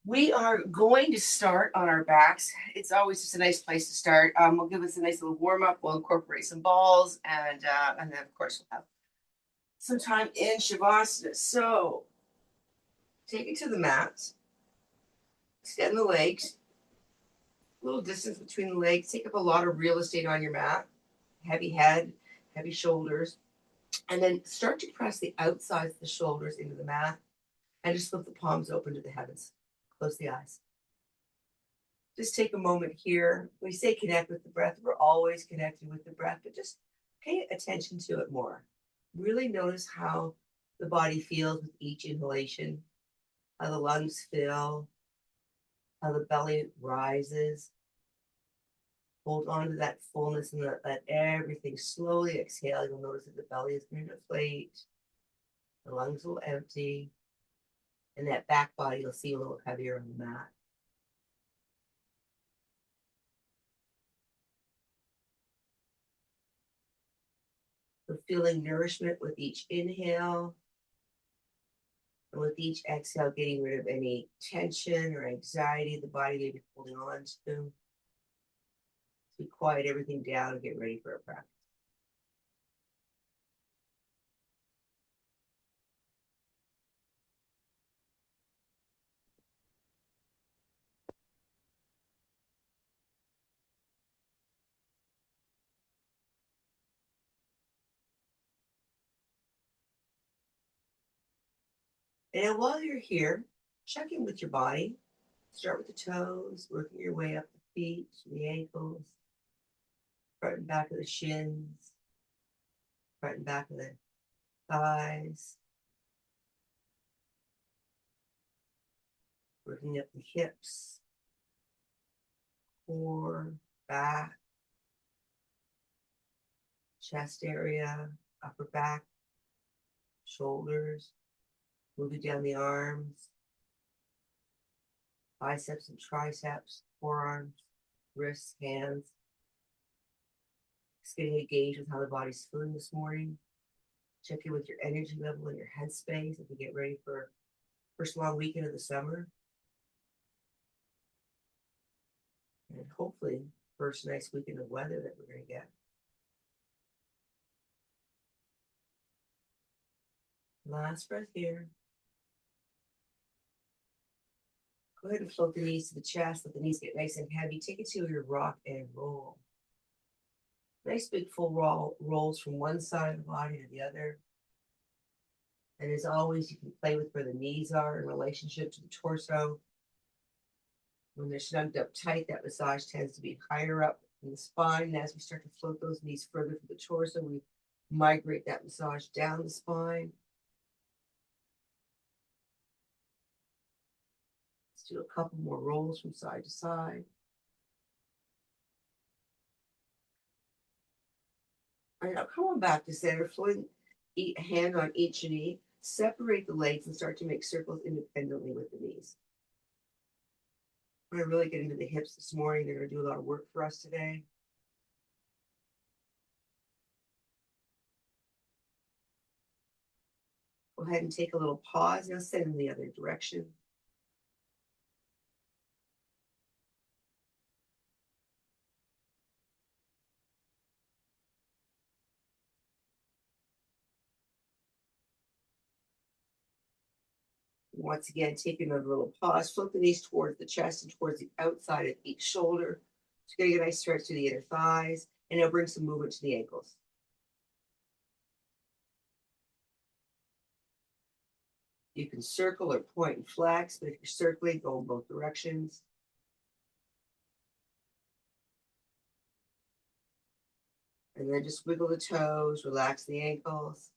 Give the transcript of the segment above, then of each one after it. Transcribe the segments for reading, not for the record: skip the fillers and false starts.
We are going to start on our backs. It's always just a nice place to start. We'll give us a nice little warm up. We'll incorporate some balls, and then of course we'll have some time in shavasana. So take it to the mat. Extend the legs. A little distance between the legs. Take up a lot of real estate on your mat. Heavy head, heavy shoulders, and then start to press the outsides of the shoulders into the mat, and just flip the palms open to the heavens. Close the eyes. Just take a moment here. We say connect with the breath. We're always connected with the breath, but just pay attention to it more. Really notice how the body feels with each inhalation, how the lungs fill, how the belly rises. Hold on to that fullness and let everything slowly exhale. You'll notice that the belly is going to deflate, the lungs will empty, and that back body you'll see a little heavier on the mat. So feeling nourishment with each inhale, and with each exhale, getting rid of any tension or anxiety the body may be holding on to. So we quiet everything down and get ready for a practice. And while you're here, check in with your body. Start with the toes, working your way up the feet, the ankles, front and back of the shins, front and back of the thighs, working up the hips, core, back, chest area, upper back, shoulders, moving down the arms, biceps and triceps, forearms, wrists, hands. Just getting a gauge with how the body's feeling this morning. Check in with your energy level and your headspace as we get ready for first long weekend of the summer. And hopefully, first nice weekend of weather that we're going to get. Last breath here. Go ahead and float the knees to the chest. Let the knees get nice and heavy. Take it to your rock and roll. Nice big full rolls from one side of the body to the other. And as always, you can play with where the knees are in relationship to the torso. When they're snugged up tight, that massage tends to be higher up in the spine. And as we start to float those knees further to the torso, we migrate that massage down the spine. Let's do a couple more rolls from side to side. All right, now come on back to center, floating a hand on each knee. Separate the legs and start to make circles independently with the knees. We're going to really get into the hips this morning. They're going to do a lot of work for us today. Go ahead and take a little pause. Now send in the other direction. Once again, take another little pause. Float the knees towards the chest and towards the outside of each shoulder. Just getting a nice stretch to the inner thighs. And now bring some movement to the ankles. You can circle or point and flex, but if you're circling, go in both directions. And then just wiggle the toes, relax the ankles.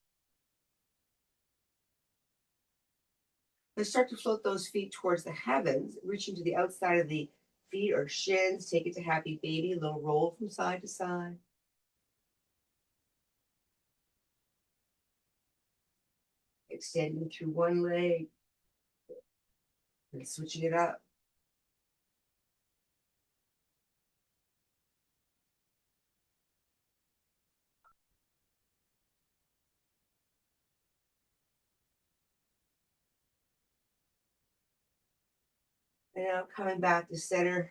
Then start to float those feet towards the heavens, reaching to the outside of the feet or shins. Take it to happy baby, a little roll from side to side. Extending through one leg and switching it up. And now coming back to center,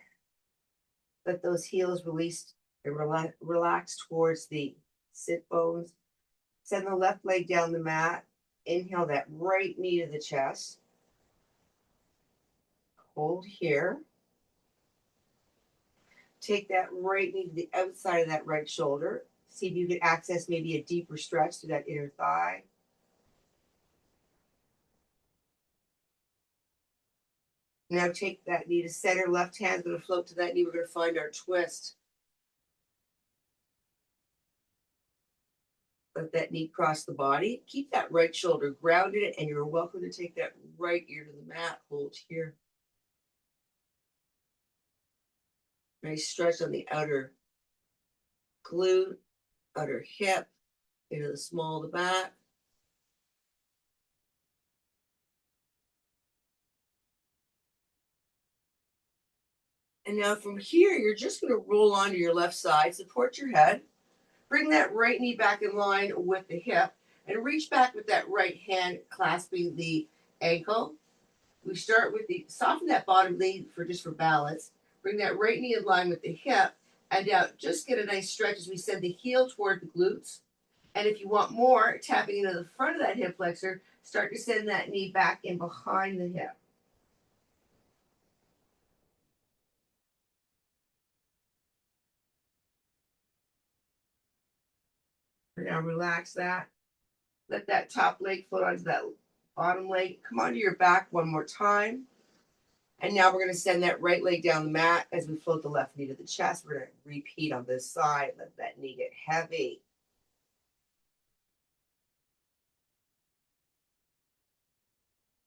let those heels release and relax towards the sit bones. Send the left leg down the mat. Inhale that right knee to the chest. Hold here. Take that right knee to the outside of that right shoulder. See if you can access maybe a deeper stretch to that inner thigh. Now take that knee to center. Left hand's going to float to that knee. We're going to find our twist. Let that knee cross the body. Keep that right shoulder grounded, and you're welcome to take that right ear to the mat. Hold here. Nice stretch on the outer glute, outer hip, into the small of the back. And now from here, you're just going to roll onto your left side, support your head, bring that right knee back in line with the hip, and reach back with that right hand clasping the ankle. We start with the, soften that bottom knee for balance, bring that right knee in line with the hip, and now just get a nice stretch as we send the heel toward the glutes. And if you want more, tapping into the front of that hip flexor, start to send that knee back in behind the hip. Now relax that. Let that top leg float onto that bottom leg. Come onto your back one more time. And now we're going to send that right leg down the mat as we float the left knee to the chest. We're going to repeat on this side. Let that knee get heavy.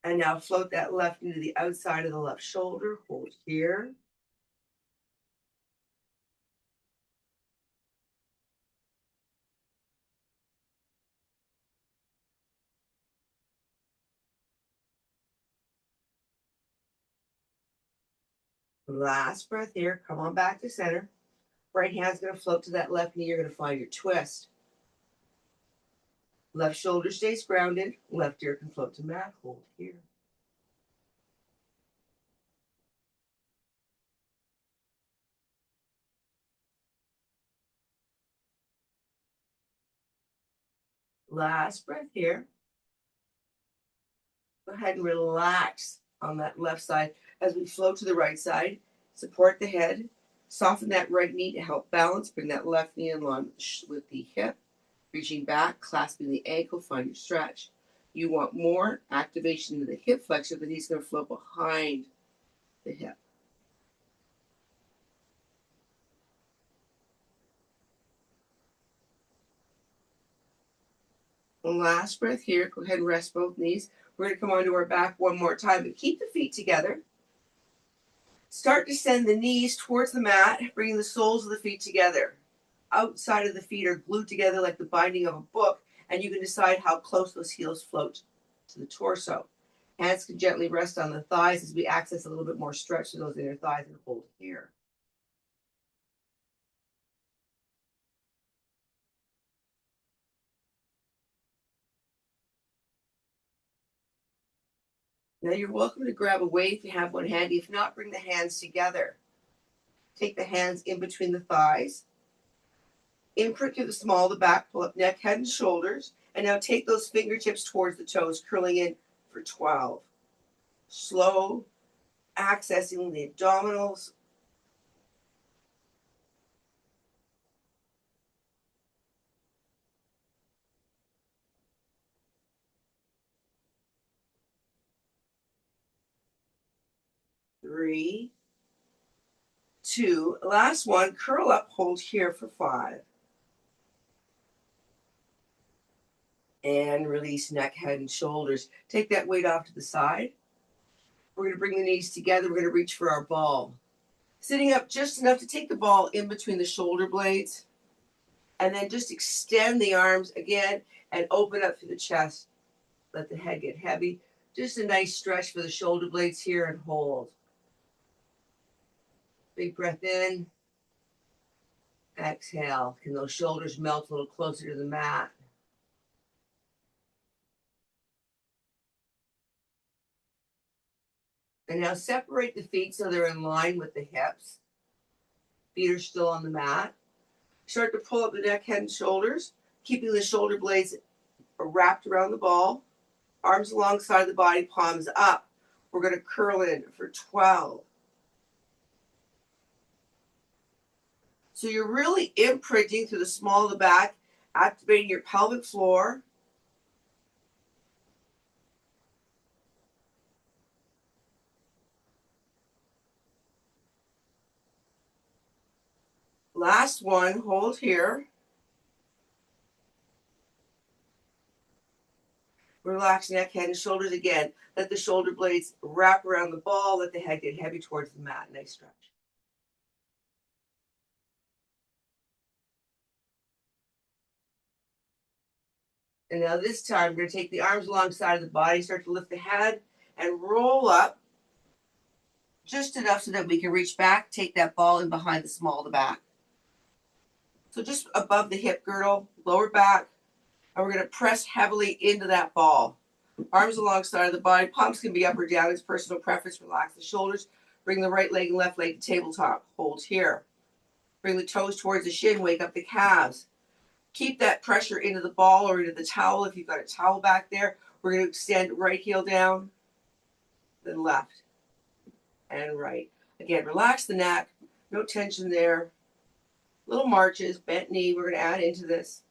And now float that left knee to the outside of the left shoulder. Hold here. Last breath here. Come on back to center. Right hand's going to float to that left knee. You're going to find your twist. Left shoulder stays grounded. Left ear can float to mat. Hold here. Last breath here. Go ahead and relax on that left side as we float to the right side. Support the head. Soften that right knee to help balance. Bring that left knee in line with the hip. Reaching back, clasping the ankle, find your stretch. You want more activation in the hip flexor, the knee's going to float behind the hip. One last breath here. Go ahead and rest both knees. We're going to come onto our back one more time, but keep the feet together. Start to send the knees towards the mat, bringing the soles of the feet together. Outside of the feet are glued together like the binding of a book, and you can decide how close those heels float to the torso. Hands can gently rest on the thighs as we access a little bit more stretch to those inner thighs and hold here. Now you're welcome to grab a weight if you have one handy. If not, bring the hands together. Take the hands in between the thighs. Imprint to the small of the back, pull up neck, head, and shoulders. And now take those fingertips towards the toes, curling in for 12. Slow, accessing the abdominals. Three, two, last one, curl up, hold here for 5. And release neck, head, and shoulders. Take that weight off to the side. We're going to bring the knees together. We're going to reach for our ball. Sitting up just enough to take the ball in between the shoulder blades. And then just extend the arms again and open up through the chest. Let the head get heavy. Just a nice stretch for the shoulder blades here and hold. Big breath in. Exhale. Can those shoulders melt a little closer to the mat? And now separate the feet so they're in line with the hips. Feet are still on the mat. Start to pull up the neck, head, and shoulders, keeping the shoulder blades wrapped around the ball. Arms alongside the body, palms up. We're going to curl in for 12. So you're really imprinting through the small of the back, activating your pelvic floor. Last one, hold here. Relax neck, head, and shoulders again. Let the shoulder blades wrap around the ball. Let the head get heavy towards the mat. Nice stretch. And now this time, we're going to take the arms alongside of the body, start to lift the head, and roll up just enough so that we can reach back, take that ball in behind the small of the back. So just above the hip girdle, lower back, and we're going to press heavily into that ball. Arms alongside of the body, palms can be up or down. It's personal preference. Relax the shoulders. Bring the right leg and left leg to tabletop. Hold here. Bring the toes towards the shin. Wake up the calves. Keep that pressure into the ball or into the towel. If you've got a towel back there, we're going to extend right heel down, then left and right. Again, relax the neck. No tension there. Little marches, bent knee. We're going to add into this.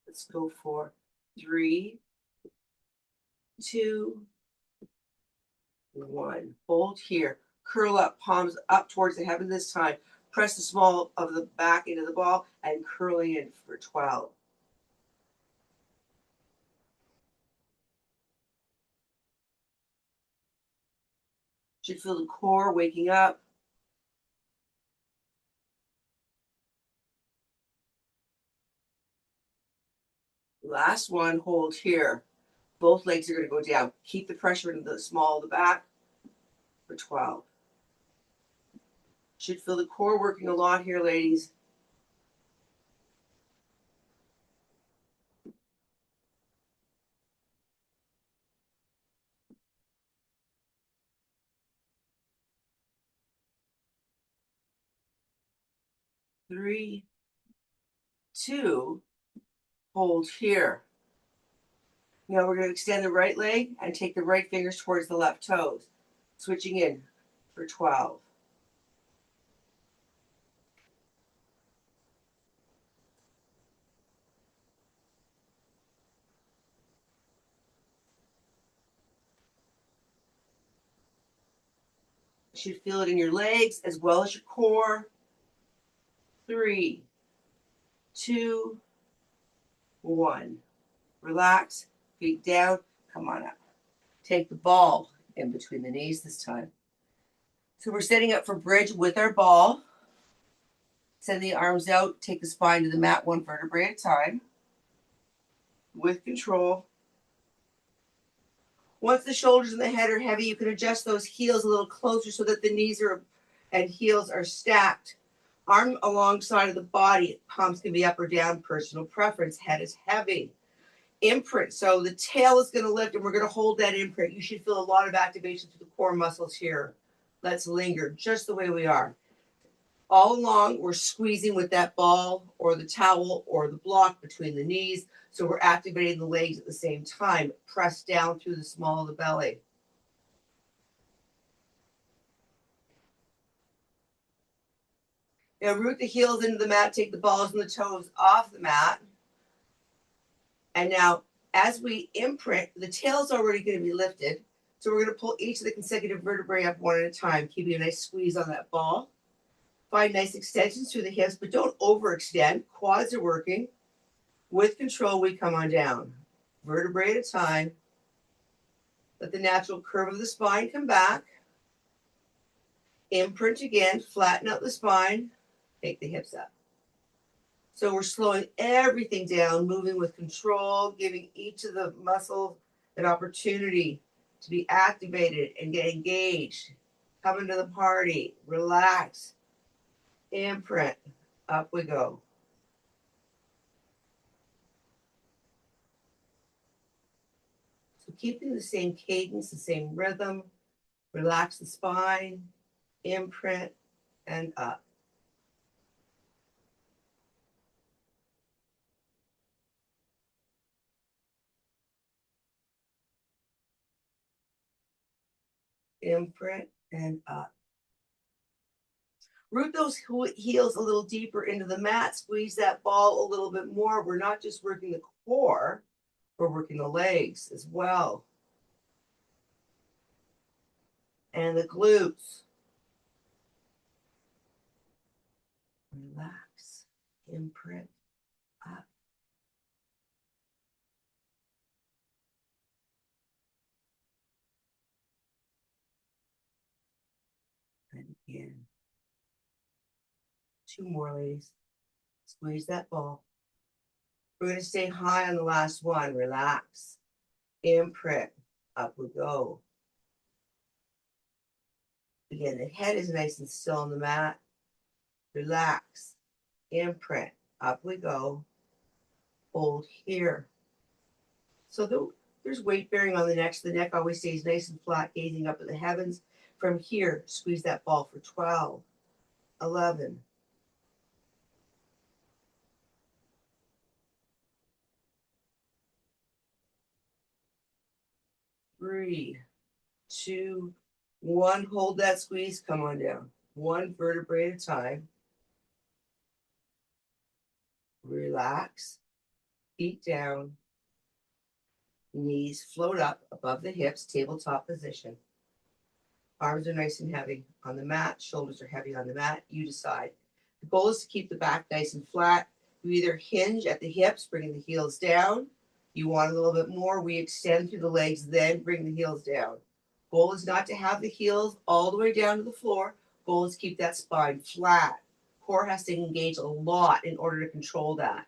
Let's go for 3, 2, 1. Hold here. Curl up, palms up towards the heaven this time. Press the small of the back into the ball and curling in for 12. Should feel the core waking up. Last one, hold here. Both legs are going to go down. Keep the pressure into the small of the back for 12. Should feel the core working a lot here, ladies. Three, 2, hold here. Now we're going to extend the right leg and take the right fingers towards the left toes. Switching in for 12. You should feel it in your legs as well as your core. 3, 2, 1. Relax, feet down, come on up. Take the ball in between the knees this time. So we're setting up for bridge with our ball. Send the arms out, take the spine to the mat 1 vertebrae at a time. With control. Once the shoulders and the head are heavy, you can adjust those heels a little closer so that the knees and heels are stacked. Arm alongside of the body. Palms can be up or down, personal preference. Head is heavy. Imprint. So the tail is going to lift and we're going to hold that imprint. You should feel a lot of activation through the core muscles here. Let's linger just the way we are. All along, we're squeezing with that ball or the towel or the block between the knees. So we're activating the legs at the same time. Press down through the small of the belly. Now root the heels into the mat. Take the balls and the toes off the mat. And now, as we imprint, the tail's already going to be lifted. So we're going to pull each of the consecutive vertebrae up one at a time, keeping a nice squeeze on that ball. Find nice extensions through the hips, but don't overextend. Quads are working. With control, we come on down. Vertebrae at a time. Let the natural curve of the spine come back. Imprint again. Flatten out the spine. Take the hips up. So we're slowing everything down, moving with control, giving each of the muscles an opportunity to be activated and get engaged. Come into the party. Relax. Imprint. Up we go. So keeping the same cadence, the same rhythm, relax the spine, imprint, and up. Imprint, and up. Root those heels a little deeper into the mat. Squeeze that ball a little bit more. We're not just working the core, we're working the legs as well. And the glutes. Relax, imprint, up. And again. 2 more, ladies. Squeeze that ball. We're going to stay high on the last one. Relax, imprint, up we go. Again, the head is nice and still on the mat. Relax, imprint, up we go. Hold here. So there's weight bearing on the neck. So the neck always stays nice and flat, gazing up at the heavens. From here, squeeze that ball for 12, 11, 3, 2, 1. Hold that squeeze. Come on down. 1 vertebrae at a time. Relax. Feet down. Knees float up above the hips, tabletop position. Arms are nice and heavy on the mat. Shoulders are heavy on the mat. You decide. The goal is to keep the back nice and flat. You either hinge at the hips, bringing the heels down. You want a little bit more. We extend through the legs, then bring the heels down. Goal is not to have the heels all the way down to the floor. Goal is to keep that spine flat. Core has to engage a lot in order to control that.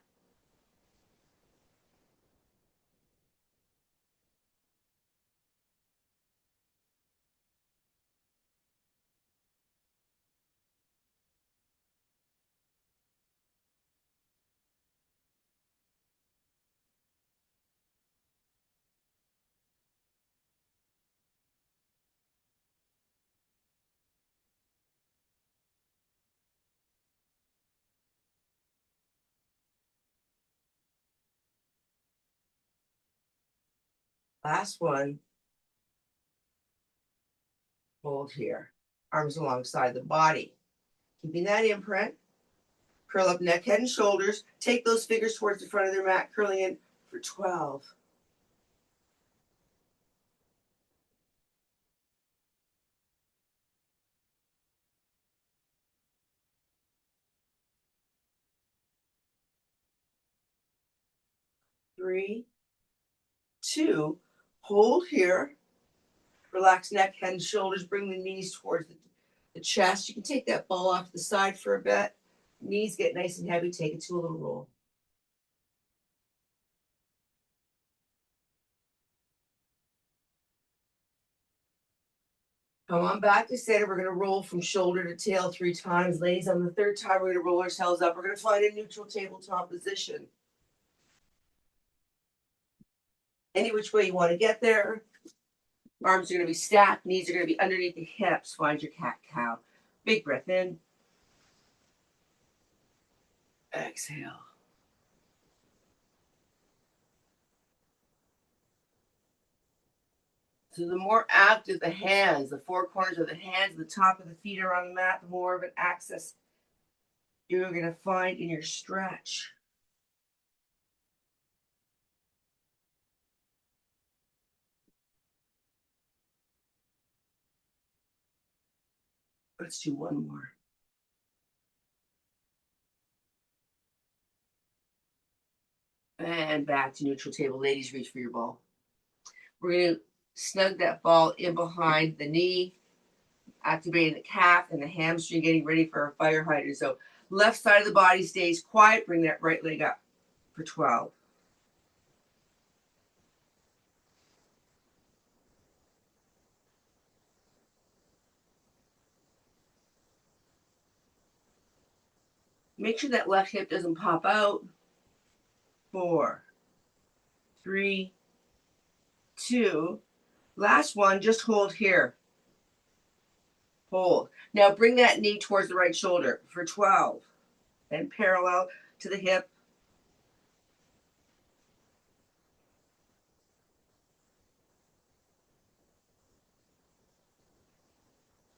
Last one. Hold here. Arms alongside the body. Keeping that imprint. Curl up neck, head, and shoulders. Take those fingers towards the front of their mat, curling in for 12. 3, 2, hold here. Relax neck, head, and shoulders. Bring the knees towards the chest. You can take that ball off to the side for a bit. Knees get nice and heavy. Take it to a little roll. Come on back to center. We're going to roll from shoulder to tail 3 times. Ladies, on the 3rd time, we're going to roll ourselves up. We're going to find a neutral tabletop position. Any which way you want to get there. Arms are going to be stacked. Knees are going to be underneath the hips. Find your cat-cow. Big breath in. Exhale. So the more active the hands, the 4 corners of the hands, the top of the feet are on the mat, the more of an access you're going to find in your stretch. Let's do one more. And back to neutral table. Ladies, reach for your ball. We're going to snug that ball in behind the knee, activating the calf and the hamstring, getting ready for a fire hydrant. So left side of the body stays quiet. Bring that right leg up for 12. Make sure that left hip doesn't pop out. 4, 3, 2. Last one, just hold here. Hold. Now bring that knee towards the right shoulder for 12. And parallel to the hip.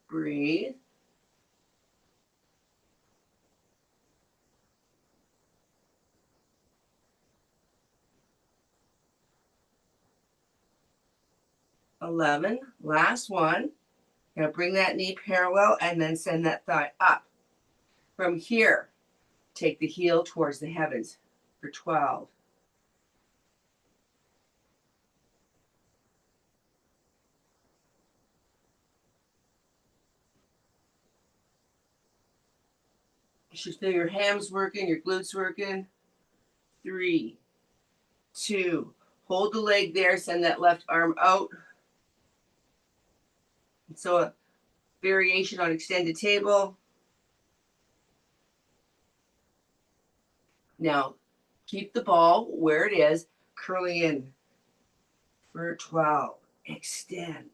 Breathe. $11. Last one. Now bring that knee parallel and then send that thigh up. From here, take the heel towards the heavens for 12. You should feel your hams working, your glutes working. 3, 2. Hold the leg there, send that left arm out. So a variation on extended table. Now, keep the ball where it is, curling in for 12. Extend.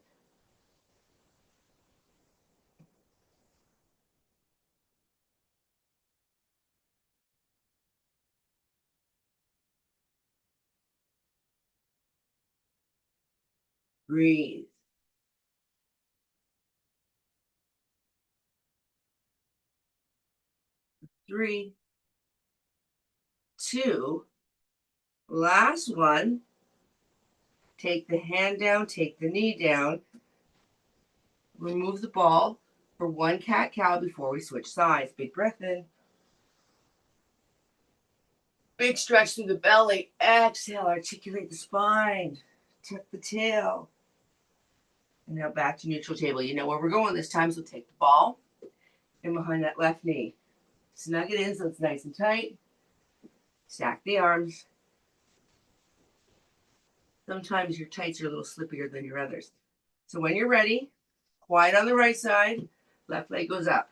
Breathe. Three, 2. Last one. Take the hand down, take the knee down. Remove the ball for one cat-cow before we switch sides. Big breath in. Big stretch through the belly. Exhale, articulate the spine. Tuck the tail. And now back to neutral table. You know where we're going this time, so take the ball in behind that left knee. Snug it in so it's nice and tight. Stack the arms. Sometimes your tights are a little slippier than your others. So when you're ready, quiet on the right side, left leg goes up.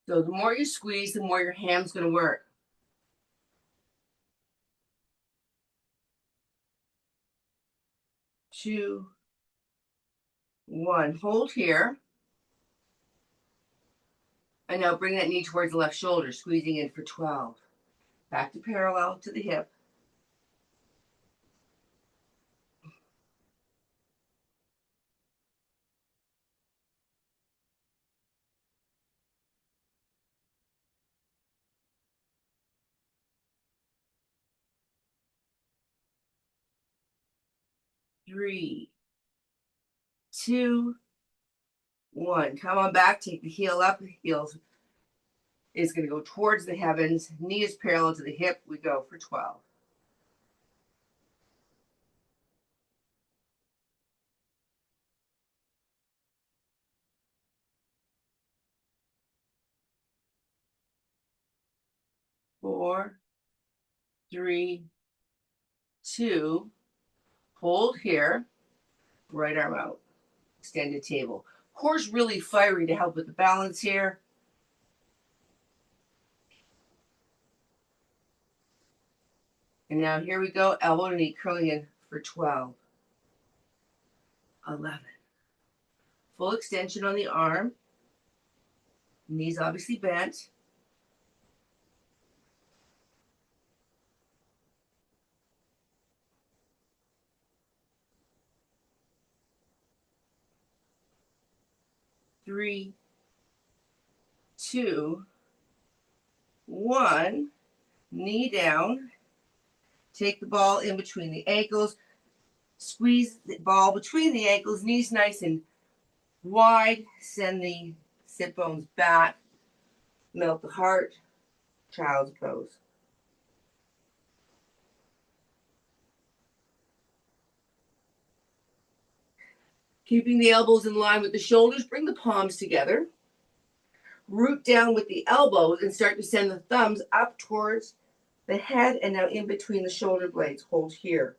So the more you squeeze, the more your ham's going to work. 2, 1. Hold here. And now bring that knee towards the left shoulder, squeezing in for 12. Back to parallel to the hip. 3, 2, 1. Come on back, take the heel up. The heel is going to go towards the heavens. Knee is parallel to the hip. We go for 12. Four, 3, 2. Hold here. Right arm out. Extended table. Core's really fiery to help with the balance here. And now here we go. Elbow to knee curling in for 12. 11. Full extension on the arm. Knees obviously bent. 3, 2, 1. Knee down. Take the ball in between the ankles. Squeeze the ball between the ankles. Knees nice and wide. Send the sit bones back. Melt the heart. Child's pose. Keeping the elbows in line with the shoulders. Bring the palms together. Root down with the elbows and start to send the thumbs up towards the head, and now in between the shoulder blades. Hold here.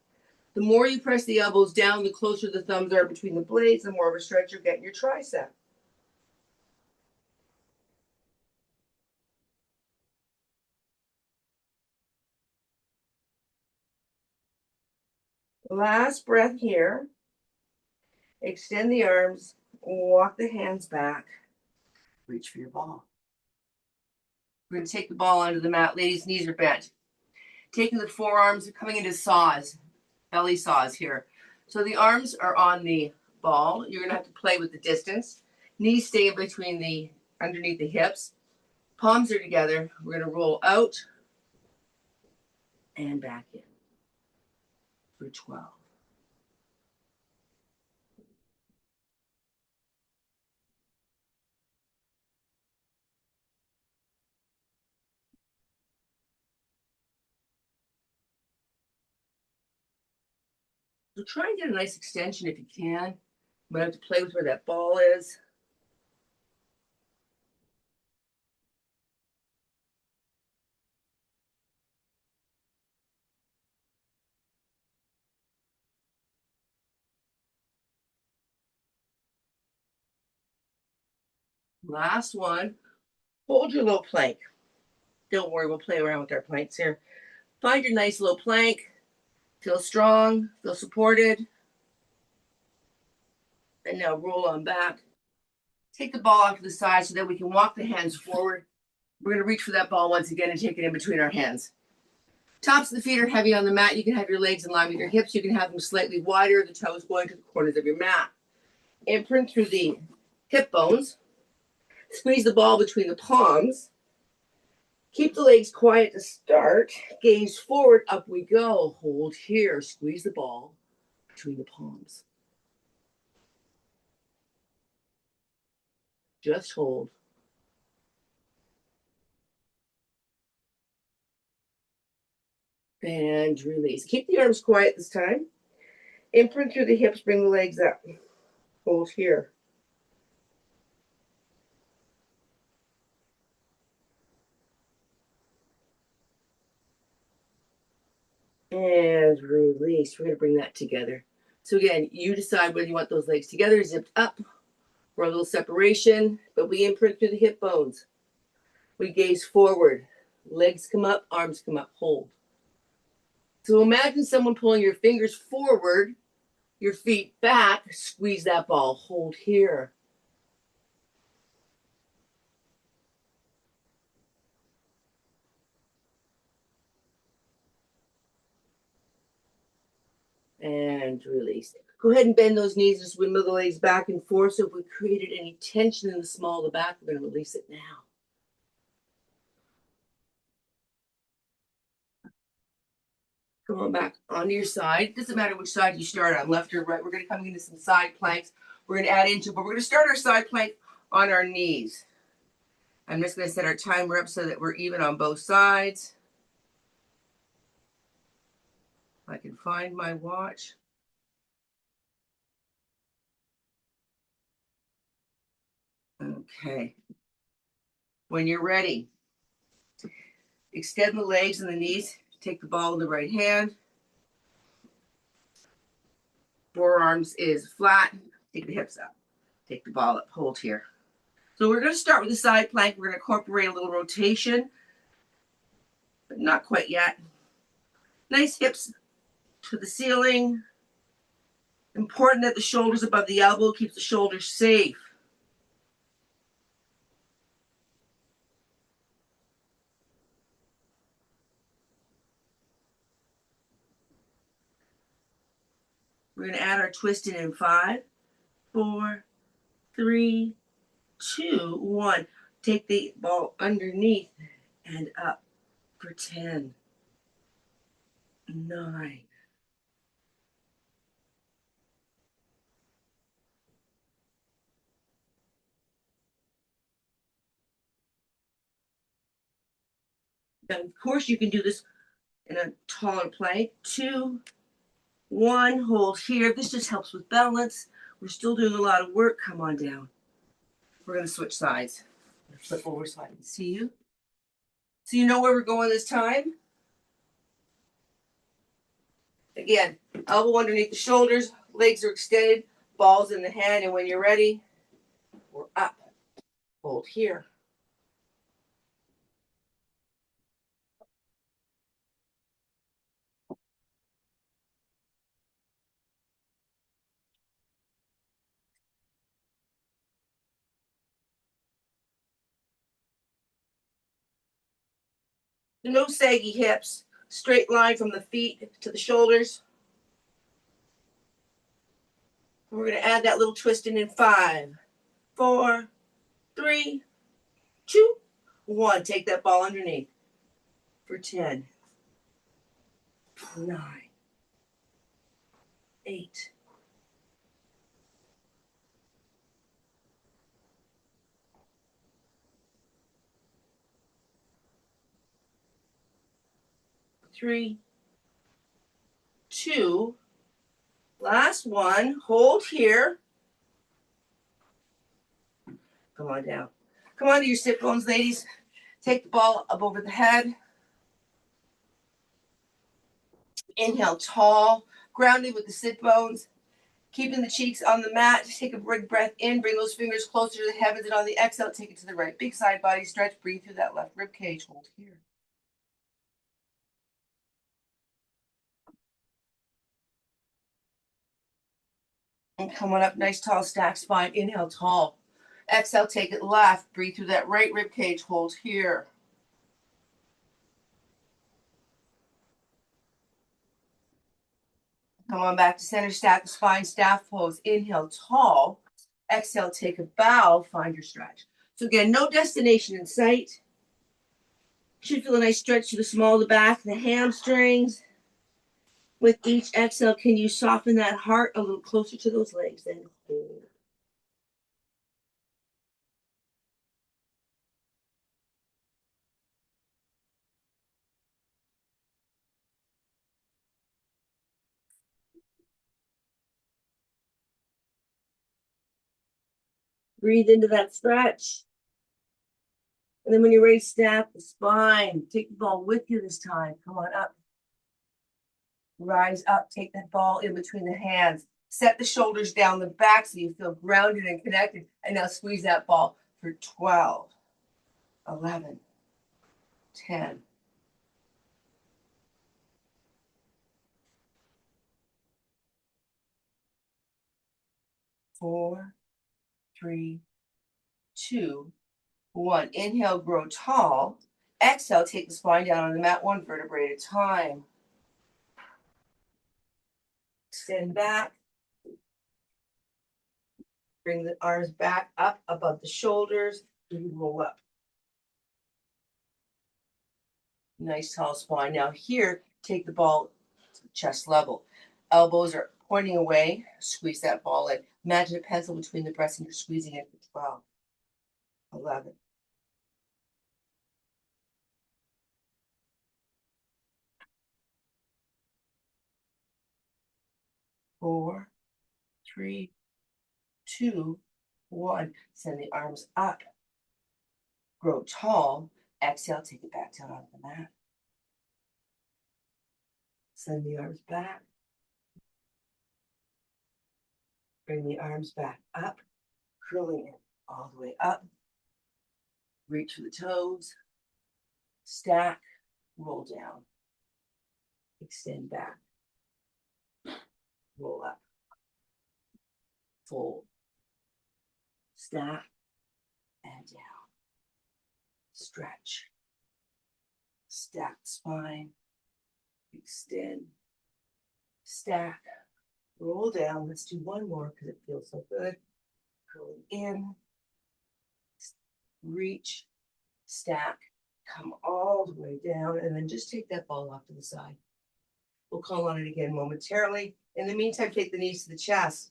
The more you press the elbows down, the closer the thumbs are between the blades, the more of a stretch you're getting your tricep. Last breath here. Extend the arms, walk the hands back, reach for your ball. We're going to take the ball onto the mat. Ladies, knees are bent. Taking the forearms, coming into saws, belly saws here. So the arms are on the ball. You're going to have to play with the distance. Knees stay in between underneath the hips. Palms are together. We're going to roll out and back in for 12. So try and get a nice extension if you can. I'm going to have to play with where that ball is. Last one. Hold your low plank. Don't worry, we'll play around with our planks here. Find your nice low plank. Feel strong, feel supported. And now roll on back. Take the ball off to the side so that we can walk the hands forward. We're going to reach for that ball once again and take it in between our hands. Tops of the feet are heavy on the mat. You can have your legs in line with your hips. You can have them slightly wider, the toes going to the corners of your mat. Imprint through the hip bones. Squeeze the ball between the palms. Keep the legs quiet to start. Gaze forward, up we go. Hold here. Squeeze the ball between the palms. Just hold. And release. Keep the arms quiet this time. Imprint through the hips, bring the legs up. Hold here. And release. We're going to bring that together. So again, you decide whether you want those legs together, zipped up, or a little separation, but we imprint through the hip bones. We gaze forward. Legs come up, arms come up, hold. So imagine someone pulling your fingers forward, your feet back, squeeze that ball, hold here. And release. Go ahead and bend those knees, just wiggle the legs back and forth. So if we created any tension in the small of the back, we're going to release it now. Come on back onto your side. Doesn't matter which side you start on, left or right. We're going to come into some side planks. We're going to add into, but we're going to start our side plank on our knees. I'm just going to set our timer up so that we're even on both sides. I can find my watch. Okay. When you're ready, extend the legs and the knees. Take the ball in the right hand. Forearms is flat. Take the hips up. Take the ball up. Hold here. So we're going to start with the side plank. We're going to incorporate a little rotation, but not quite yet. Nice hips to the ceiling. Important that the shoulders above the elbow keeps the shoulders safe. We're going to add our twist in 5, 4, 3, 2, 1. Take the ball underneath and up for 10, 9. Now, of course, you can do this in a taller plank. 2, 1, hold here. This just helps with balance. We're still doing a lot of work. Come on down. We're going to switch sides. Flip over so I can see you. So you know where we're going this time? Again, elbow underneath the shoulders, legs are extended, balls in the hand, and when you're ready, we're up. Hold here. No saggy hips, straight line from the feet to the shoulders. And we're going to add that little twist in 5, 4, 3, 2, 1. Take that ball underneath for 10, 9, 8, 3, 2. Last one. Hold here. Come on down. Come on to your sit bones, ladies. Take the ball up over the head. Inhale, tall, grounded with the sit bones. Keeping the cheeks on the mat. Take a big breath in. Bring those fingers closer to the heavens. And on the exhale, take it to the right. Big side body stretch. Breathe through that left rib cage. Hold here. And come on up. Nice, tall, stacked spine. Inhale, tall. Exhale, take it left. Breathe through that right rib cage. Hold here. Come on back to center. Stack the spine. Staff pose. Inhale, tall. Exhale, take a bow. Find your stretch. So again, no destination in sight. Should feel a nice stretch to the small of the back, the hamstrings. With each exhale, can you soften that heart a little closer to those legs? Then hold. Breathe into that stretch. And then when you're ready, snap the spine. Take the ball with you this time. Come on up. Rise up. Take that ball in between the hands. Set the shoulders down the back so you feel grounded and connected. And now squeeze that ball for 12, 11, 10, 4, 3, 2, 1. Inhale, grow tall. Exhale, take the spine down on the mat, one vertebrae at a time. Extend back. Bring the arms back up above the shoulders. Roll up. Nice tall spine. Now here, take the ball to chest level. Elbows are pointing away. Squeeze that ball in. Imagine a pencil between the breasts and you're squeezing it for 12, 11, 4, 3, 2, 1. Send the arms up. Grow tall. Exhale, take it back down onto the mat. Send the arms back. Bring the arms back up, curling it all the way up. Reach for the toes. Stack, roll down. Extend back. Roll up. Fold. Stack and down. Stretch. Stack spine. Extend. Stack. Roll down. Let's do one more because it feels so good. Curling in. Reach. Stack. Come all the way down. And then just take that ball off to the side. We'll call on it again momentarily. In the meantime, take the knees to the chest.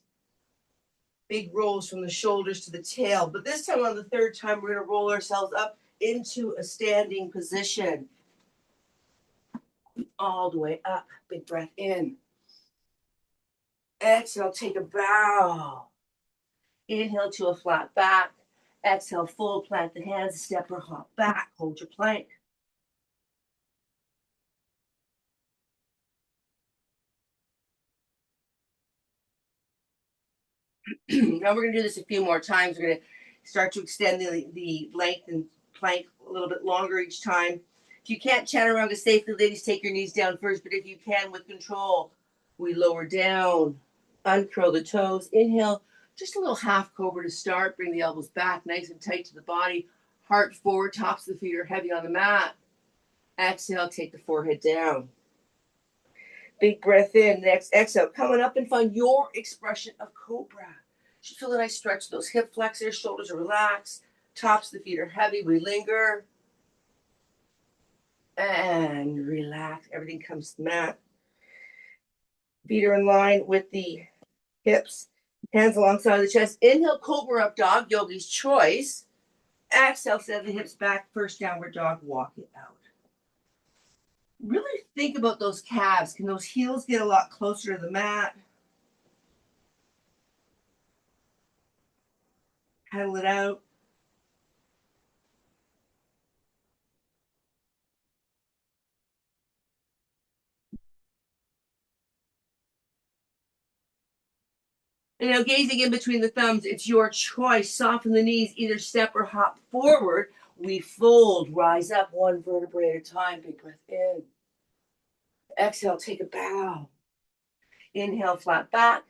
Big rolls from the shoulders to the tail. But this time, on the third time, we're going to roll ourselves up into a standing position. All the way up. Big breath in. Exhale, take a bow. Inhale to a flat back. Exhale, full plant the hands, step or hop back. Hold your plank. Now we're gonna do this a few more times. We're gonna start to extend the length and plank a little bit longer each time. If you can't chaturanga safely, ladies, take your knees down first, but if you can with control, we lower down, uncurl the toes, inhale, just a little half cobra to start, bring the elbows back nice and tight to the body, heart forward, tops of the feet are heavy on the mat. Exhale, take the forehead down. Big breath in, next exhale, coming up and find your expression of cobra. You feel that I stretch those hip flexors, shoulders are relaxed, tops of the feet are heavy, we linger. And relax, everything comes to the mat. Feet are in line with the hips, hands alongside the chest. Inhale, cobra up dog, yogi's choice. Exhale, send the hips back, first downward dog, walk it out. Really think about those calves. Can those heels get a lot closer to the mat? Pedal it out. Gazing in between the thumbs, it's your choice. Soften the knees, either step or hop forward. We fold, rise up one vertebrae at a time. Big breath in. Exhale, take a bow. Inhale, flat back.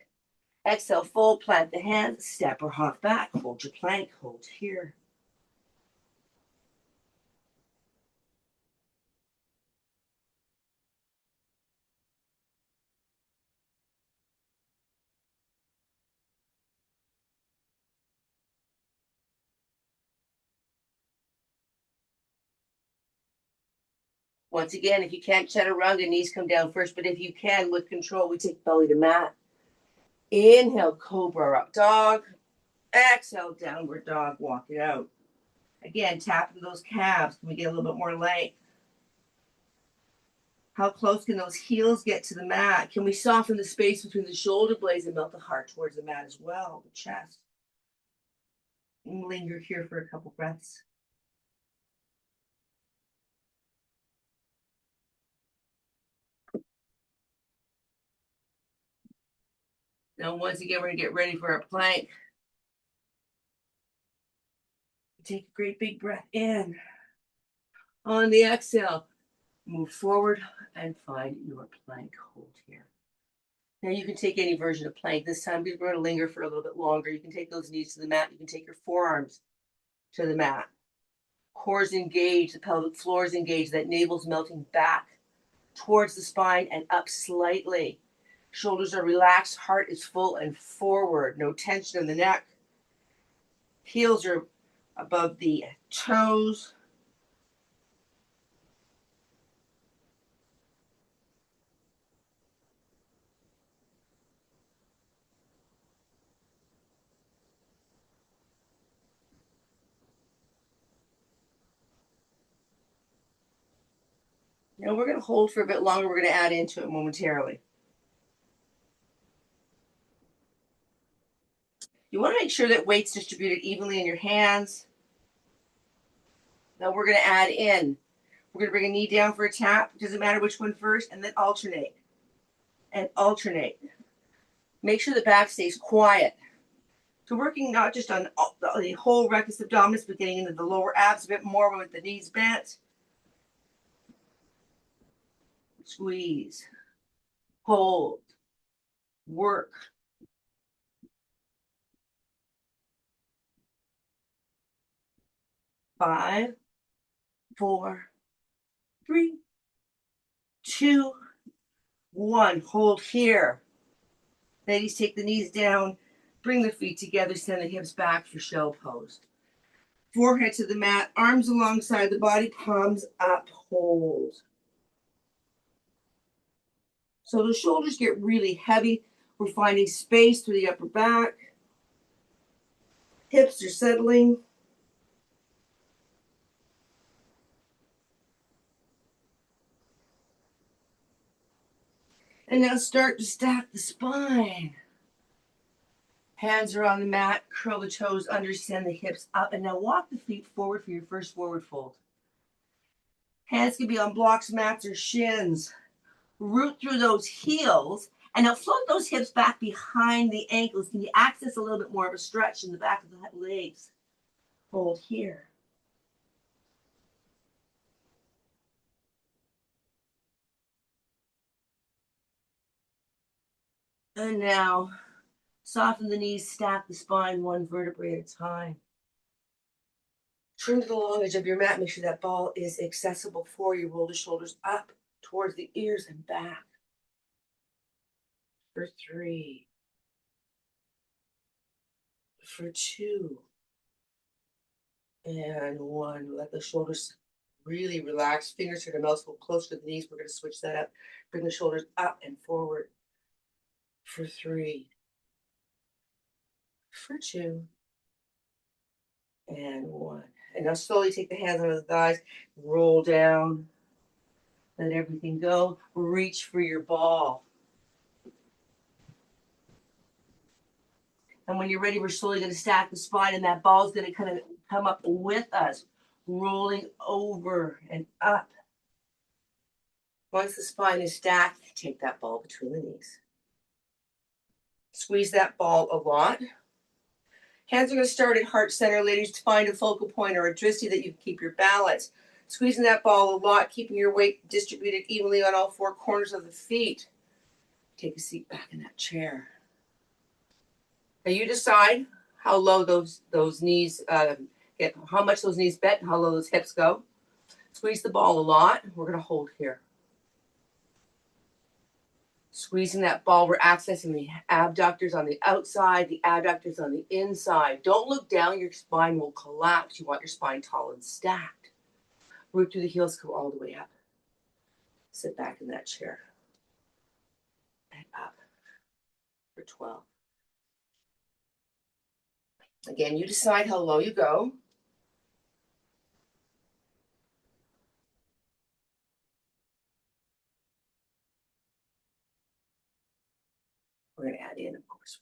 Exhale, fold, plant the hands, step or hop back. Hold your plank, hold here. Once again, if you can't chaturanga, knees come down first, but if you can, with control, we take belly to mat. Inhale, cobra up dog. Exhale, downward dog, walk it out. Again, tap into those calves. Can we get a little bit more length? How close can those heels get to the mat? Can we soften the space between the shoulder blades and melt the heart towards the mat as well, the chest? And linger here for a couple breaths. Now, once again, we're going to get ready for our plank. Take a great big breath in. On the exhale, move forward and find your plank. Hold here. Now you can take any version of plank. This time we're going to linger for a little bit longer. You can take those knees to the mat. You can take your forearms to the mat. Core's engaged, the pelvic floor is engaged, that navel's melting back towards the spine and up slightly. Shoulders are relaxed, heart is full and forward. No tension in the neck. Heels are above the toes. Now we're going to hold for a bit longer. We're going to add into it momentarily. You want to make sure that weight's distributed evenly in your hands. Now we're going to add in. We're going to bring a knee down for a tap. Doesn't matter which one first, and then alternate. And alternate. Make sure the back stays quiet. So working not just on the whole rectus abdominis, but getting into the lower abs a bit more with the knees bent. Squeeze. Hold. Work. Five, 4, 3, 2, 1. Hold here. Ladies, take the knees down. Bring the feet together. Send the hips back for shell pose. Forehead to the mat. Arms alongside the body. Palms up. Hold. So the shoulders get really heavy. We're finding space through the upper back. Hips are settling. And now start to stack the spine. Hands are on the mat. Curl the toes under, send the hips up. And now walk the feet forward for your first forward fold. Hands can be on blocks, mats, or shins. Root through those heels And now float those hips back behind the ankles. Can you access a little bit more of a stretch in the back of the legs? Hold here. And now soften the knees, stack the spine one vertebrae at a time. Trim to the long edge of your mat. Make sure that ball is accessible for you. Roll the shoulders up towards the ears and back. For 3. For 2. And 1. Let the shoulders really relax. Fingers are going to melt close to the knees. We're going to switch that up. Bring the shoulders up and forward. For 3. For 2. And 1. And now slowly take the hands under the thighs. Roll down. Let everything go. Reach for your ball. And when you're ready, we're slowly going to stack the spine, and that ball is going to kind of come up with us, rolling over and up. Once the spine is stacked, take that ball between the knees. Squeeze that ball a lot. Hands are going to start at heart center, ladies, to find a focal point or a drishti that you can keep your balance. Squeezing that ball a lot, keeping your weight distributed evenly on all 4 corners of the feet. Take a seat back in that chair. Now you decide how low those knees get, how much those knees bent, how low those hips go. Squeeze the ball a lot. We're going to hold here. Squeezing that ball, we're accessing the abductors on the outside, the adductors on the inside. Don't look down, your spine will collapse. You want your spine tall and stacked. Root through the heels, go all the way up. Sit back in that chair. And up for 12. Again, you decide how low you go. We're going to add in, of course.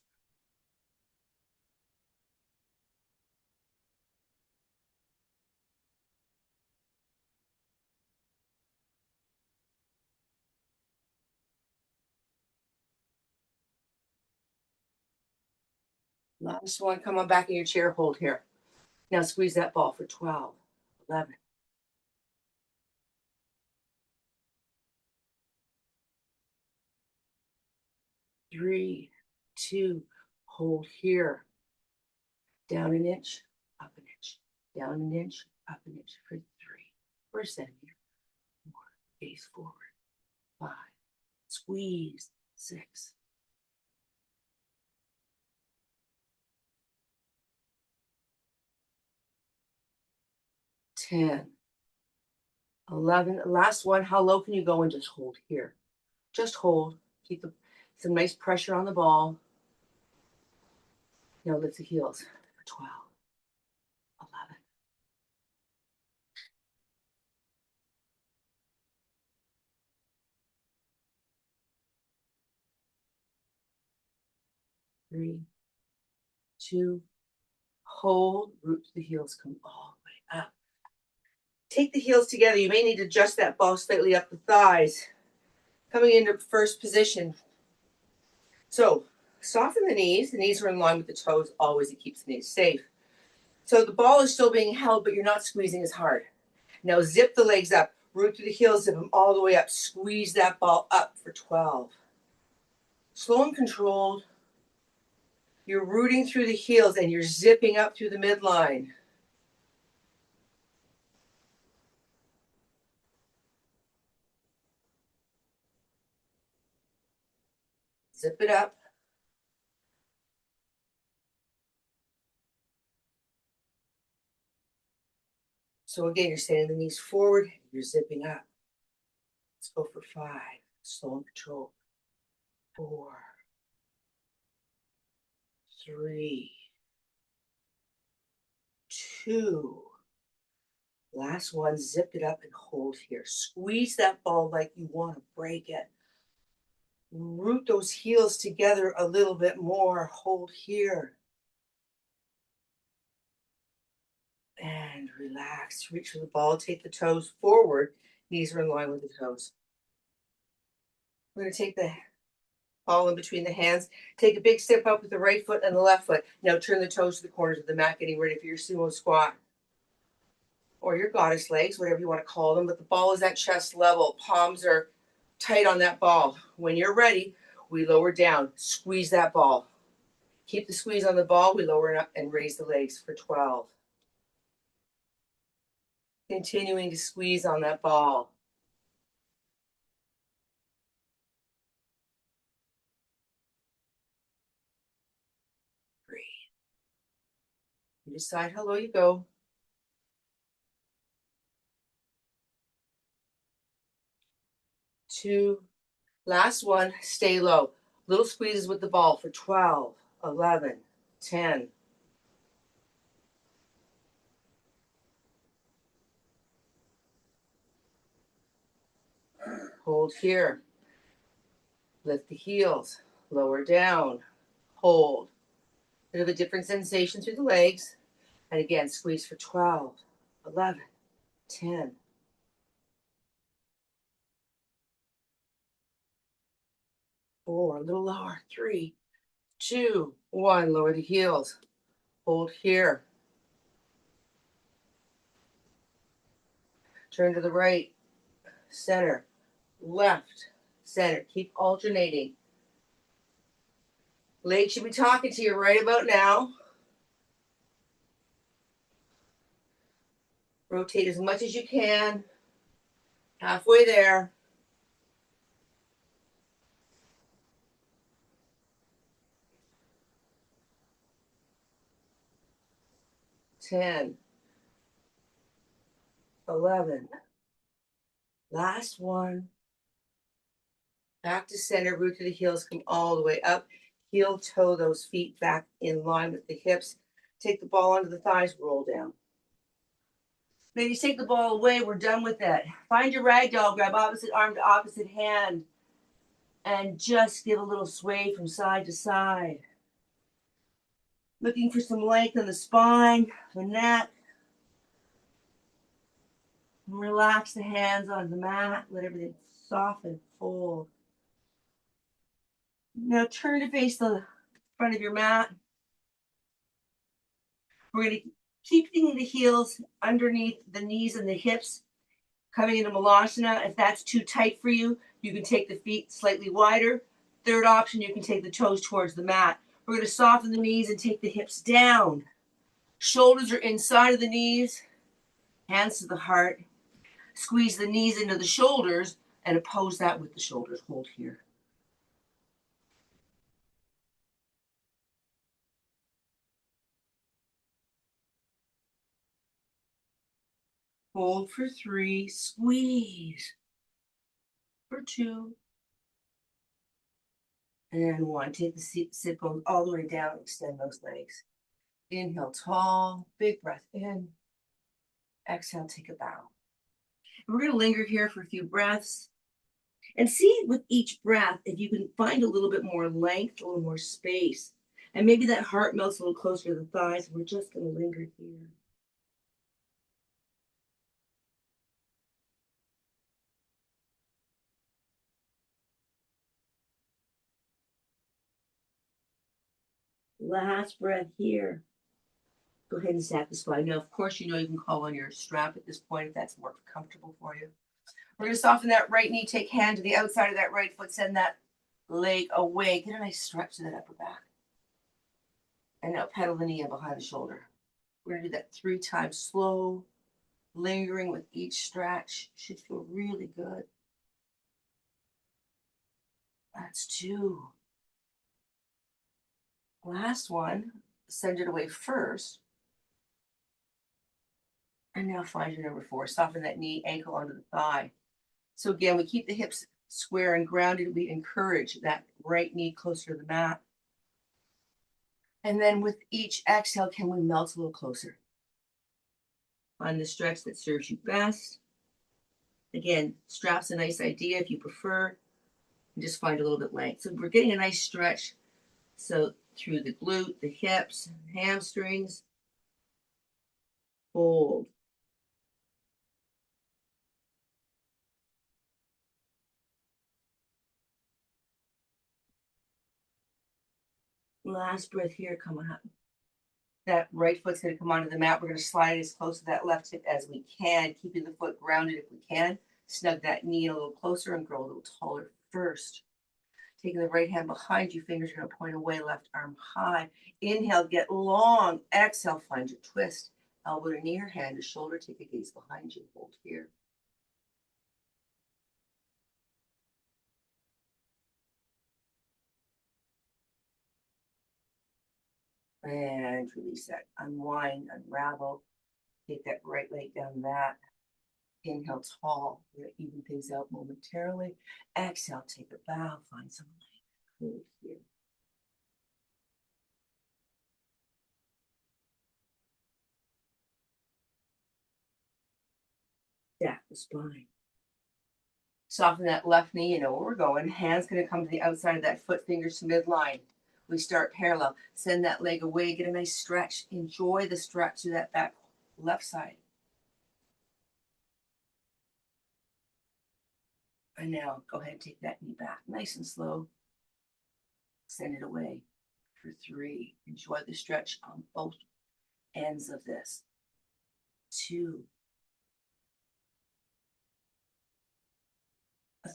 Last one, come on back in your chair, hold here. Now squeeze that ball for 12, 11. 3, 2, hold here. Down an inch, up an inch. Down an inch, up an inch for 3. For 7, 4, gaze forward. 5, squeeze. 6, 10, 11. Last one, how low can you go and just hold here? Just hold. Keep some nice pressure on the ball. Now lift the heels for 12, 11. 3, 2, hold, root to the heels, come all the way up. Take the heels together. You may need to adjust that ball slightly up the thighs. Coming into first position. So soften the knees. The knees are in line with the toes. Always, it keeps the knees safe. So the ball is still being held, but you're not squeezing as hard. Now zip the legs up. Root through the heels, zip them all the way up. Squeeze that ball up for 12. Slow and controlled. You're rooting through the heels and you're zipping up through the midline. Zip it up. So again, you're sending the knees forward, you're zipping up. Let's go for 5. Slow and controlled. 4, 3, 2. Last one, zip it up and hold here. Squeeze that ball like you want to break it. Root those heels together a little bit more. Hold here. And relax. Reach for the ball. Take the toes forward. Knees are in line with the toes. We're going to take the ball in between the hands. Take a big step up with the right foot and the left foot. Now turn the toes to the corners of the mat, getting ready for your sumo squat. Or your goddess legs, whatever you want to call them, but the ball is at chest level. Palms are tight on that ball. When you're ready, we lower down, squeeze that ball. Keep the squeeze on the ball, we lower it up and raise the legs for 12. Continuing to squeeze on that ball. Breathe. You decide how low you go. 2, last one, stay low. Little squeezes with the ball for 12, 11, 10. Hold here. Lift the heels, lower down, hold. Bit of a different sensation through the legs. And again, squeeze for 12, 11, 10. 4, a little lower. 3, 2, 1. Lower the heels. Hold here. Turn to the right, center, left, center. Keep alternating. Legs should be talking to you right about now. Rotate as much as you can. Halfway there. 10, 11. Last one. Back to center, root to the heels, come all the way up. Heel toe those feet back in line with the hips. Take the ball onto the thighs, roll down. Ladies, take the ball away. We're done with that. Find your rag doll, grab opposite arm to opposite hand, and just give a little sway from side to side. Looking for some length in the spine, the neck. Relax the hands on the mat. Let everything soften, fold. Now turn to face the front of your mat. We're going to keep the heels underneath the knees and the hips, coming into Malasana. If that's too tight for you, you can take the feet slightly wider. Third option, you can take the toes towards the mat. We're going to soften the knees and take the hips down. Shoulders are inside of the knees, hands to the heart. Squeeze the knees into the shoulders and oppose that with the shoulders. Hold here. Hold for 3, squeeze for 2, and 1. Take the sit bones all the way down, extend those legs. Inhale, tall, big breath in. Exhale, take a bow. And we're going to linger here for a few breaths and see with each breath if you can find a little bit more length, a little more space. And maybe that heart melts a little closer to the thighs. We're just going to linger here. Last breath here. Go ahead and satisfy. Now, of course, you know you can call on your strap at this point if that's more comfortable for you. We're going to soften that right knee. Take hand to the outside of that right foot. Send that leg away. Get a nice stretch to that upper back. And now pedal the knee in behind the shoulder. We're going to do that 3 times slow, lingering with each stretch. Should feel really good. That's 2. Last one. Send it away first. And now find your number 4. Soften that knee, ankle onto the thigh. So again, we keep the hips square and grounded. We encourage that right knee closer to the mat. And then with each exhale, can we melt a little closer? Find the stretch that serves you best. Again, strap's a nice idea if you prefer. And just find a little bit length. So we're getting a nice stretch. So through the glute, the hips, hamstrings. Hold. Last breath here, come on up. That right foot's going to come onto the mat. We're going to slide it as close to that left hip as we can, keeping the foot grounded if we can. Snug that knee a little closer and grow a little taller first. Taking the right hand behind you, fingers are going to point away, left arm high. Inhale, get long. Exhale, find your twist. Elbow to knee or hand to shoulder. Take a gaze behind you. Hold here. And release that. Unwind, unravel. Take that right leg down the mat. Inhale, tall. We're going to even things out momentarily. Exhale, take a bow. Find some length. Hold here. Stack the spine. Soften that left knee, you know where we're going. Hands going to come to the outside of that foot, fingers to midline. We start parallel. Send that leg away, get a nice stretch. Enjoy the stretch to that back left side. And now go ahead and take that knee back, nice and slow. Send it away for 3. Enjoy the stretch on both ends of this. 2.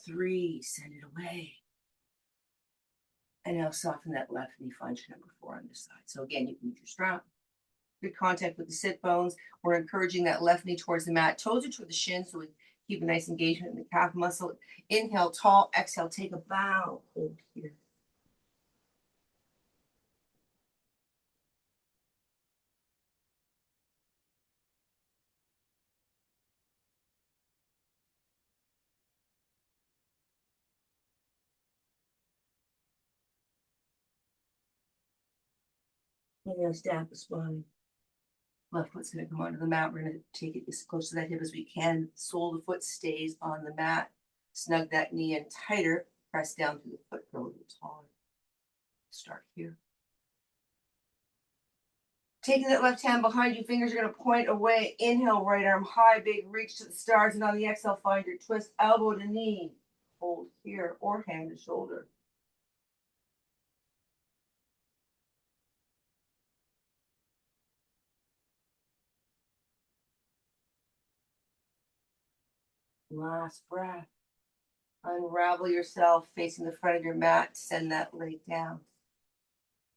3, send it away. And now soften that left knee, find your number 4 on this side. So again, you can use your strap. Good contact with the sit bones. We're encouraging that left knee towards the mat. Toes are toward the shin, so we keep a nice engagement in the calf muscle. Inhale, tall. Exhale, take a bow. Hold here. And now stack the spine. Left foot's going to come onto the mat. We're going to take it as close to that hip as we can. Sole of the foot stays on the mat. Snug that knee in tighter. Press down through the foot, grow a little taller. Start here. Taking that left hand behind you, fingers are going to point away. Inhale, right arm high, big reach to the stars. And on the exhale, find your twist, elbow to knee. Hold here, or hand to shoulder. Last breath. Unravel yourself facing the front of your mat. Send that leg down.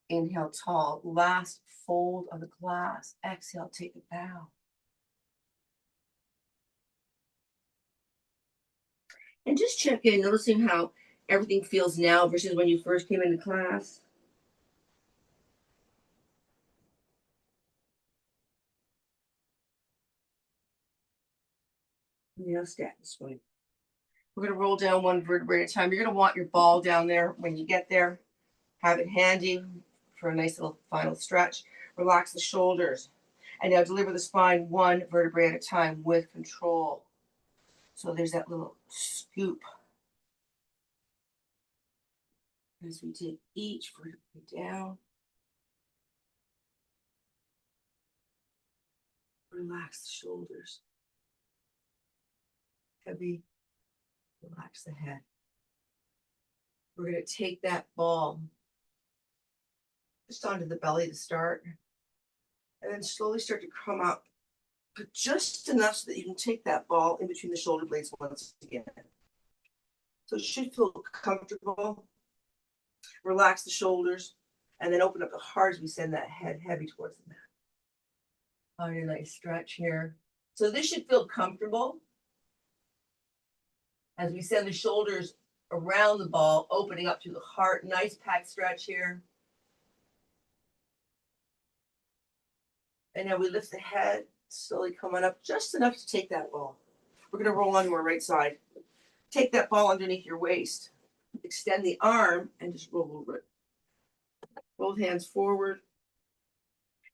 Inhale, tall. Last fold of the glass. Exhale, take a bow. And just check in, noticing how everything feels now versus when you first came into class. Yeah, stack the spine. We're going to roll down one vertebrae at a time. You're going to want your ball down there when you get there. Have it handy for a nice little final stretch. Relax the shoulders. And now deliver the spine one vertebrae at a time with control. So there's that little scoop. As we take each vertebrae down. Relax the shoulders. Heavy. Relax the head. We're going to take that ball just onto the belly to start. And then slowly start to come up. But just enough so that you can take that ball in between the shoulder blades once again. So it should feel comfortable. Relax the shoulders. And then open up the heart as we send that head heavy towards the mat. Find a nice stretch here. So this should feel comfortable. As we send the shoulders around the ball, opening up to the heart. Nice packed stretch here. And now we lift the head, slowly coming up just enough to take that ball. We're going to roll onto our right side. Take that ball underneath your waist. Extend the arm and just roll over it. Both hands forward.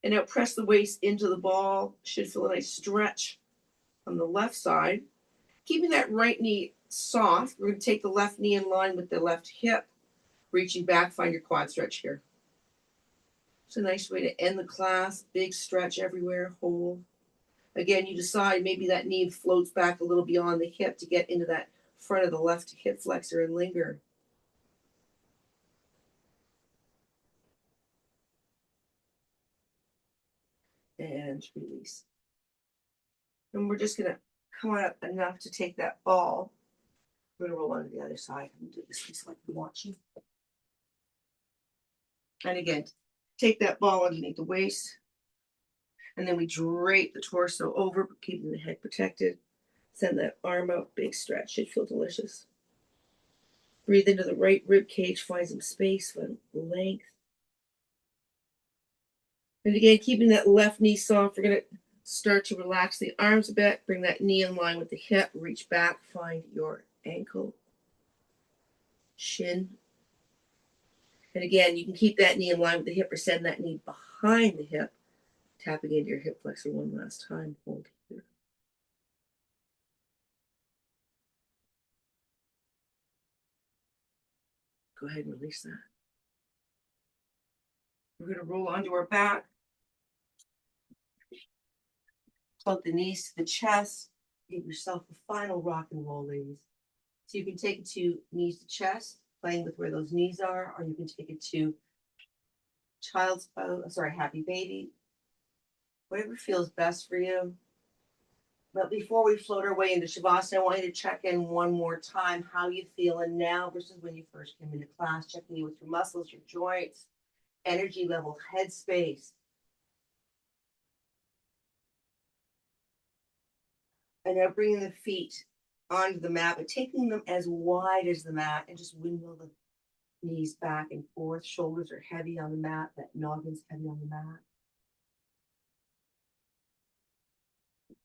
And now press the waist into the ball. Should feel a nice stretch on the left side. Keeping that right knee soft, we're going to take the left knee in line with the left hip. Reaching back, find your quad stretch here. It's a nice way to end the class. Big stretch everywhere, hold. Again, you decide maybe that knee floats back a little beyond the hip to get into that front of the left hip flexor and linger. and release. And we're just gonna come on up enough to take that ball. We're gonna roll onto the other side and do this piece like you're watching. And again, take that ball underneath the waist. And then we drape the torso over, keeping the head protected. Send that arm out, big stretch. Should feel delicious. Breathe into the right rib cage, find some space, find length. And again, keeping that left knee soft, we're going to start to relax the arms a bit. Bring that knee in line with the hip. Reach back, find your ankle, shin. And again, you can keep that knee in line with the hip or send that knee behind the hip, tapping into your hip flexor one last time. Hold here. Go ahead and release that. We're going to roll onto our back. Float the knees to the chest. Give yourself a final rock and roll, ladies. So you can take it to knees to chest, playing with where those knees are, or you can take it to child's pose, happy baby. Whatever feels best for you. But before we float our way into Shavasana, I want you to check in one more time how you feeling now versus when you first came into class, checking in with your muscles, your joints, energy level, head space. And now bringing the feet onto the mat, but taking them as wide as the mat and just windmill the knees back and forth. Shoulders are heavy on the mat. That noggin's heavy on the mat.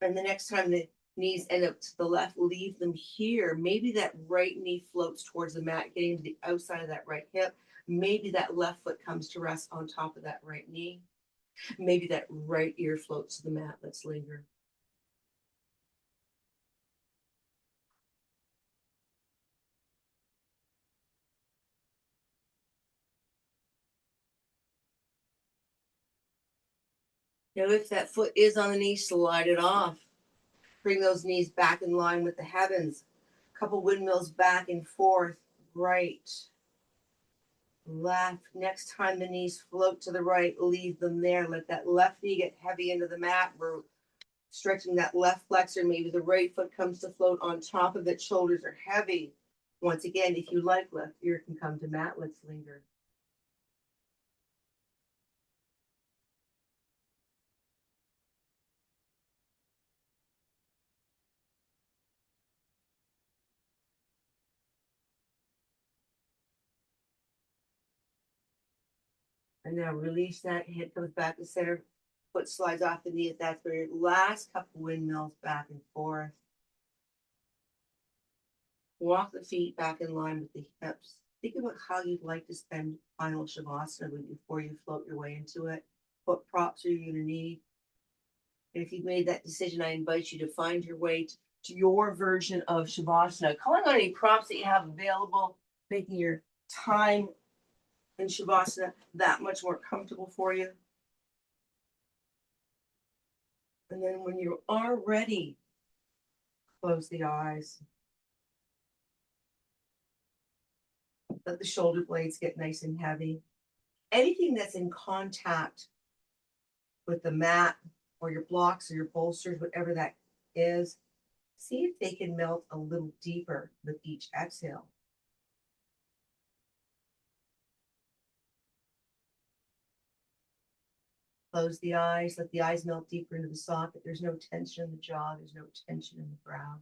And the next time the knees end up to the left, leave them here. Maybe that right knee floats towards the mat, getting to the outside of that right hip. Maybe that left foot comes to rest on top of that right knee. Maybe that right ear floats to the mat. Let's linger. Now, if that foot is on the knee, slide it off. Bring those knees back in line with the heavens. Couple windmills back and forth. Right, left. Next time the knees float to the right, leave them there. Let that left knee get heavy into the mat. We're stretching that left flexor. Maybe the right foot comes to float on top of it. Shoulders are heavy. Once again, if you like, left ear can come to mat. Let's linger. And now release that. Head comes back to center. Foot slides off the knee if that's where your last couple windmills back and forth. Walk the feet back in line with the hips. Think about how you'd like to spend final Shavasana before you float your way into it. What props are you going to need? And if you've made that decision, I invite you to find your way to your version of Shavasana. Calling on any props that you have available, making your time in Shavasana that much more comfortable for you. And then when you are ready, close the eyes. Let the shoulder blades get nice and heavy. Anything that's in contact with the mat or your blocks or your bolsters, whatever that is, see if they can melt a little deeper with each exhale. Close the eyes, let the eyes melt deeper into the socket. There's no tension in the jaw, there's no tension in the brow.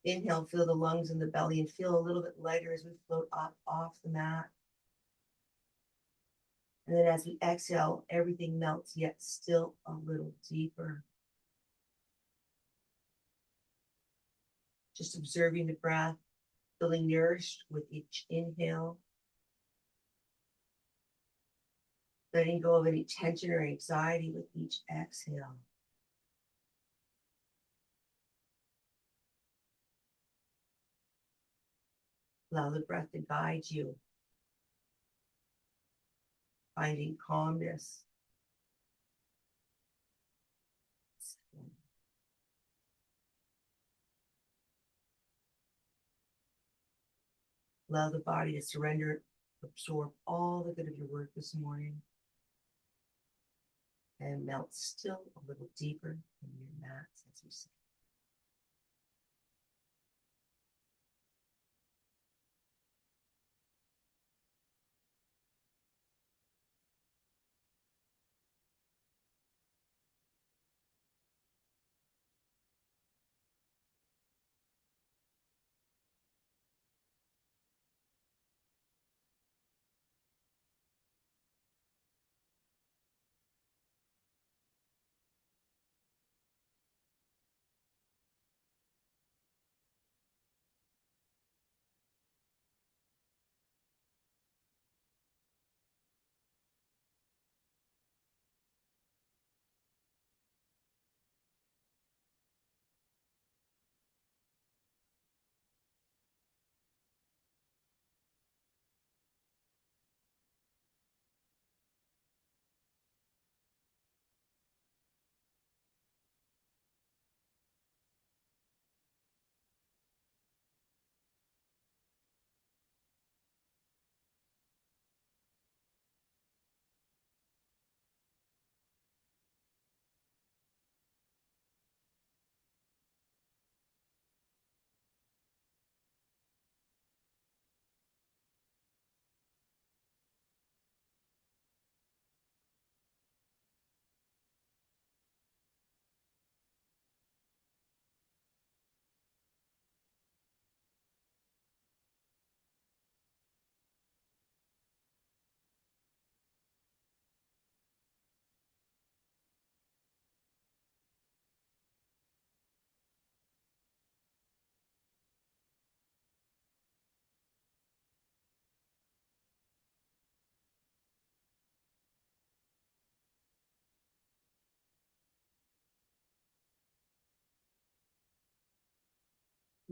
Inhale, feel the lungs and the belly and feel a little bit lighter as we float up off the mat. And then as we exhale, everything melts yet still a little deeper. Just observing the breath, feeling nourished with each inhale. Letting go of any tension or anxiety with each exhale. Allow the breath to guide you, finding calmness. Allow the body to surrender, absorb all the good of your work this morning. and melt still a little deeper in your mats as we sit.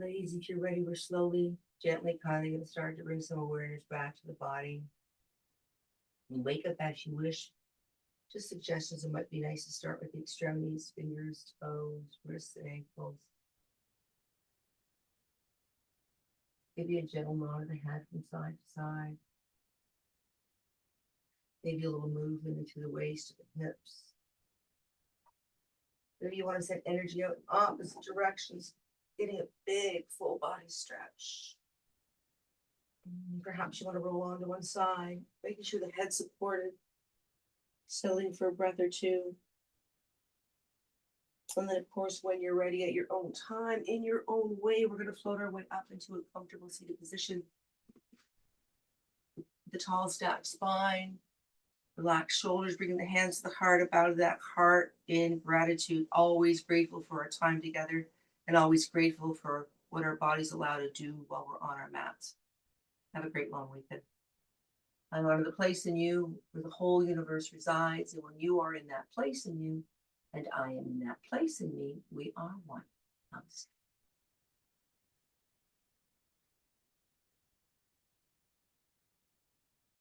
Ladies, if you're ready, we're slowly, gently kind of going to start to bring some awareness back to the body. You wake up as you wish. Just suggestions, it might be nice to start with the extremities, fingers, toes, wrists, and ankles. Maybe a gentle nod of the head from side to side. Maybe a little movement into the waist to the hips. Maybe you want to send energy out in opposite directions, getting a big full body stretch. Perhaps you want to roll onto one side, making sure the head's supported, settling for a breath or two. And then, of course, when you're ready at your own time, in your own way, we're going to float our way up into a comfortable seated position. The tall stacked spine, relaxed shoulders, bringing the hands to the heart, up out of that heart in gratitude. Always grateful for our time together and always grateful for what our bodies allow to do while we're on our mats. Have a great long weekend. I honor the place in you where the whole universe resides. And when you are in that place in you, and I am in that place in me, we are one. Namaste.